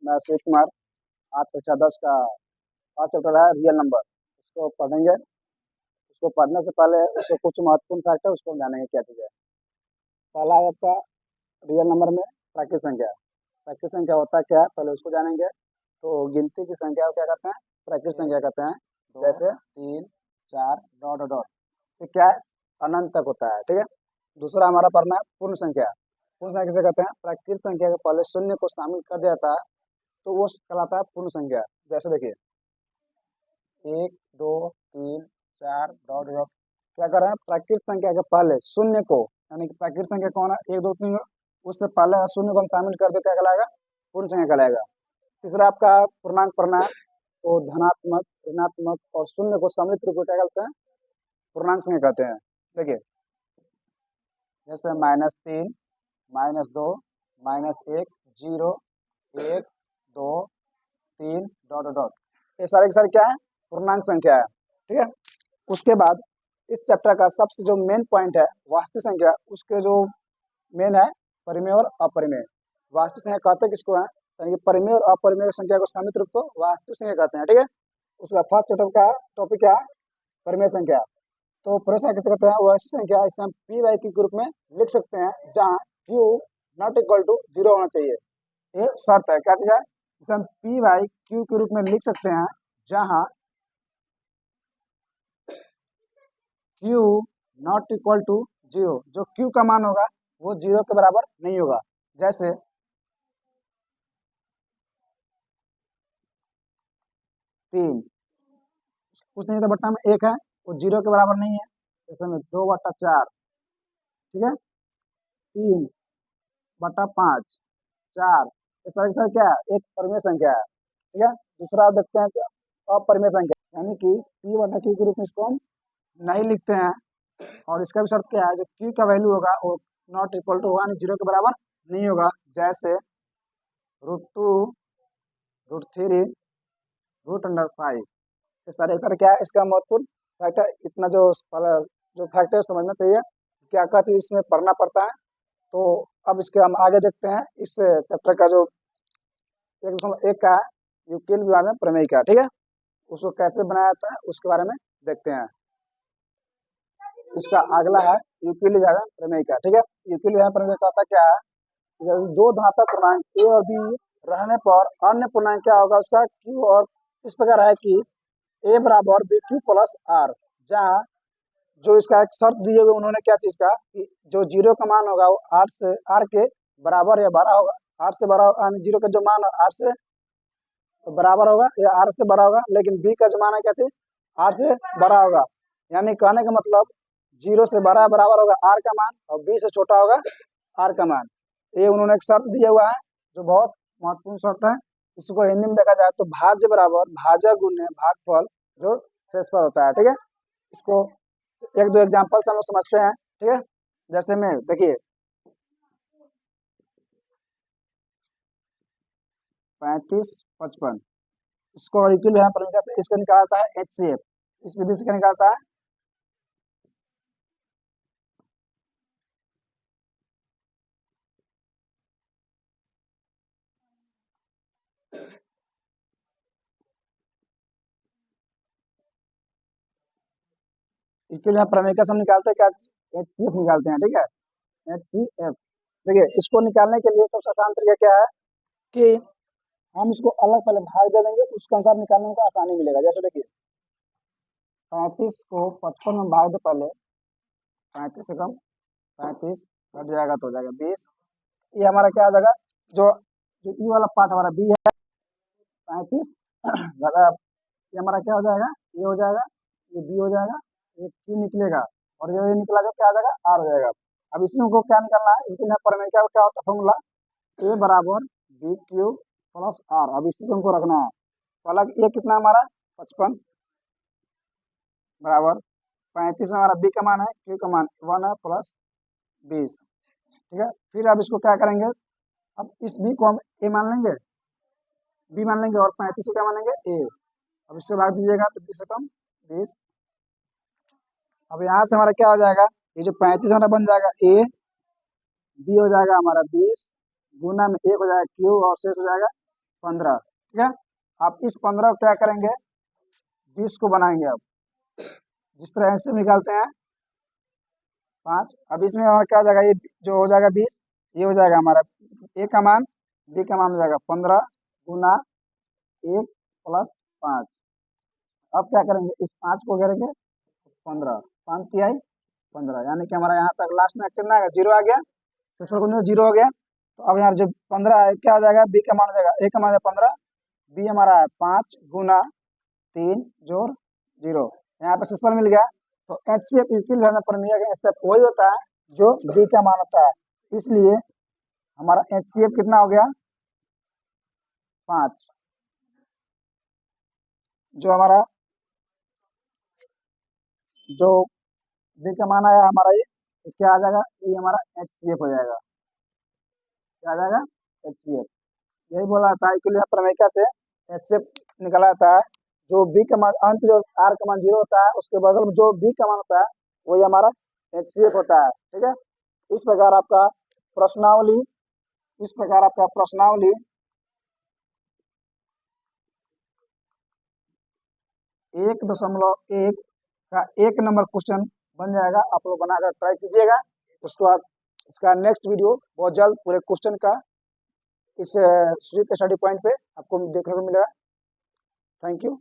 मैं शिव कुमार। आज कक्षा 10 का फर्स्ट चैप्टर है रियल नंबर। इसको पढ़ेंगे। उसको पढ़ने से पहले उसको कुछ महत्वपूर्ण फैक्ट है, उसको जानेंगे क्या चीज़ है। पहला है आपका रियल नंबर में प्राकृत संख्या। प्राकृत संख्या होता क्या है, पहले उसको जानेंगे। तो गिनती की संख्या को क्या कहते हैं? प्राकृत संख्या कहते हैं। जैसे 3, 4 डॉट डॉट डॉट, ये क्या है? अनंत तक होता है। ठीक है। दूसरा हमारा पढ़ना है पूर्ण संख्या। पूर्ण संख्या किसे कहते हैं? प्राकृत संख्या के पहले शून्य को शामिल कर दिया जाता है तो वो कहलाता है पूर्ण संख्या। जैसे देखिए 1, 2, 3, 4 डॉट डॉट, क्या कर रहे हैं? प्राकृत संख्या के पहले शून्य को, यानी कि प्राकृत संख्या कौन है? 1, 2, 3, उससे पहले शून्य को हम शामिल कर दे, क्या कहलाएगा? पूर्ण संख्या कहलाएगा। तीसरा आपका पूर्णांक पढ़ना है। तो धनात्मक, ऋणात्मक और शून्य को सम्मिलित रूप में क्या कहते हैं? पूर्णांक संख्या कहते हैं। देखिए जैसे -3, -2, -1, 0, 1, 2, 3 डॉट डॉट डॉट, ये सारे के सारे क्या है? पूर्णांक संख्या है। ठीक है। उसके बाद इस चैप्टर का सबसे जो मेन पॉइंट है वास्तविक संख्या, उसके जो मेन है परिमेय और अपरिमेय। वास्तविक संख्या कहते किसको है? यानी कि परिमेय और अपरिमेय संख्या को समित रूप को वास्तविक संख्या कहते हैं। ठीक है। उसका फर्स्ट चैप्टर का टॉपिक क्या है? परिमेय संख्या। तो प्रश्न किसे कहते हैं? वह ऐसी संख्या इसे हम पी वाई क्यू के रूप में लिख सकते हैं जहाँ क्यू नॉट इक्वल टू 0 होना चाहिए। ये शर्त है। क्या चीज है? इसे हम पी वाई क्यू के रूप में लिख सकते हैं जहाँ क्यू नॉट इक्वल टू 0, जो क्यू का मान होगा वो 0 के बराबर नहीं होगा। जैसे 3, कुछ नहीं था बट्टा में 1 है, वो 0 के बराबर नहीं है। जैसे में 2/4, ठीक है, 3/5, 4, ये सारे के सारे क्या है? एक परिमेय संख्या है। ठीक है। दूसरा आप देखते हैं अपरिमेय संख्या, यानी कि पी बटा क्यू के रूप में इसको हम नहीं लिखते हैं। और इसका भी शर्त क्या है? जो क्यू का वैल्यू होगा वो नॉट इक्वल टू होगा, 0 के बराबर नहीं होगा। जैसे √2, √3, √5, ये सारे क्या है? इसका महत्वपूर्ण फैक्टर। इतना जो जो फैक्टर समझना चाहिए क्या क्या चीज इसमें पढ़ना पड़ता है। तो अब इसके हम आगे देखते हैं इस चैप्टर का जो 1 का है यूक्लिड विभाजन प्रमेय का। ठीक है। उसको कैसे बनाया जाता है उसके बारे में देखते हैं। इसका अगला है यूक्लिड विभाजन प्रमेय का। ठीक है। यूक्लिड विभाजन प्रमेय का होता क्या है? जब दो धनात्मक पूर्णांक ए और बी रहने पर अन्य पूर्णांक क्या होगा उसका? क्यू। और इस प्रकार है कि ए बराबर बी क्यू प्लस आर, जहाँ जो इसका एक शर्त दिए हुए उन्होंने क्या चीज का कि जो 0 का मान होगा वो आर के बराबर या बड़ा होगा। आर से बड़ा, यानी 0 का जो मान आर से तो बराबर होगा या आर से बड़ा होगा, लेकिन बी का जो मान है क्या थी? आर से बड़ा होगा। यानी कहने का मतलब 0 से बड़ा बराबर होगा आर का मान और बी से छोटा होगा आर का मान। ये उन्होंने एक शर्त दिया हुआ है जो बहुत महत्वपूर्ण शर्त है। इसको हिंदी में देखा जाए तो भाज्य बराबर भाज्य गुण्य भागफल जो शेषफल होता है। ठीक है। इसको एक दो एग्जाम्पल से हम लोग समझते हैं। ठीक है। जैसे में देखिए 35, 55, इसको यूक्लिड विभाजन प्रमेय से इसका निकालता है HCF। इस विधि से क्या निकालता है? यूक्लिड विभाजन प्रमेय का हम निकालते हैं क्या? HCF निकालते हैं। ठीक है। HCF। देखिए इसको निकालने के लिए सबसे आसान तरीका क्या है कि हम इसको अलग पहले भाग दे देंगे, उसके अनुसार निकालने में आसानी मिलेगा। जैसे देखिए 35 को 55 में भाग दे पहले, 35 से कम 35 घट जाएगा तो हो जाएगा 20। ये हमारा क्या हो जाएगा? जो जो ई वाला पार्ट हमारा बी है 35 ये हमारा क्या हो जाएगा? ये हो जाएगा, ये बी हो जाएगा, ये क्यू निकलेगा और ये निकला जो क्या आ जाएगा? आर हो जाएगा। अब इसी में को क्या निकालना है? इनके पर में क्या होता है फॉर्मूला? ए बराबर बी क्यू प्लस आर। अब इसी को हमको रखना है। तो अलग ये कितना हमारा 55 बराबर 35 में हमारा बी का मान है, क्यू का मान 1 है प्लस 20। ठीक है। फिर अब इसको क्या करेंगे? अब इस बी को हम ए मान लेंगे, बी मान लेंगे और 35 को क्या मानेंगे? ए। अब इससे भाग दीजिएगा तो 20 से कम 20। अब यहाँ से हमारा क्या हो जाएगा? ये जो 35 हमारा बन जाएगा ए, बी हो जाएगा हमारा 20, गुना में 1 हो जाएगा क्यू और शेष हो जाएगा 15, ठीक है। आप इस 15 को क्या करेंगे, 20 को बनाएंगे। अब जिस तरह ऐसे निकालते हैं 5, अब इसमें हमारा क्या हो जाएगा, ये जो हो जाएगा 20, ये हो जाएगा हमारा ए का मान, बी का मान हो जाएगा 15 गुना 1 प्लस 5। अब क्या करेंगे, इस 5 को करेंगे 15, 5 तिहाई 15, यानी कि हमारा यहाँ तक लास्ट में कितना आएगा, 0 आ गया, सिक्स पर 0 हो गया। तो अब यहाँ जो 15 है क्या हो जाएगा, बी का मान हो जाएगा, ए का मान है 15, बी हमारा है 5 गुना 3 जोड़ 0, यहाँ पे सिक्स मिल गया। तो एच सी एफ इसके लिए प्रमेय का स्टेप वही होता है जो बी का मान होता है, इसलिए हमारा एच सी एफ कितना हो गया, 5। जो हमारा जो बी का मान आया हमारा ये क्या आ जाएगा, ये हमारा एच सी एफ हो जाएगा, क्या आ जाएगा, एच सी एफ। यही बोला था कि प्रमेयिका से एच सी एफ निकला जाता है, जो बी का मान अंत जो आर का मान 0 होता है उसके बगल में जो बी का मान होता है वही हमारा एच सी एफ होता है, ठीक है। इस प्रकार आपका प्रश्नावली, इस प्रकार आपका प्रश्नावली 1.1 का 1 नंबर क्वेश्चन बन जाएगा। आप लोग बनाकर ट्राई कीजिएगा। उसके बाद इसका नेक्स्ट वीडियो बहुत जल्द पूरे क्वेश्चन का इस स्टडी पॉइंट पे आपको देखने को मिलेगा। Thank you.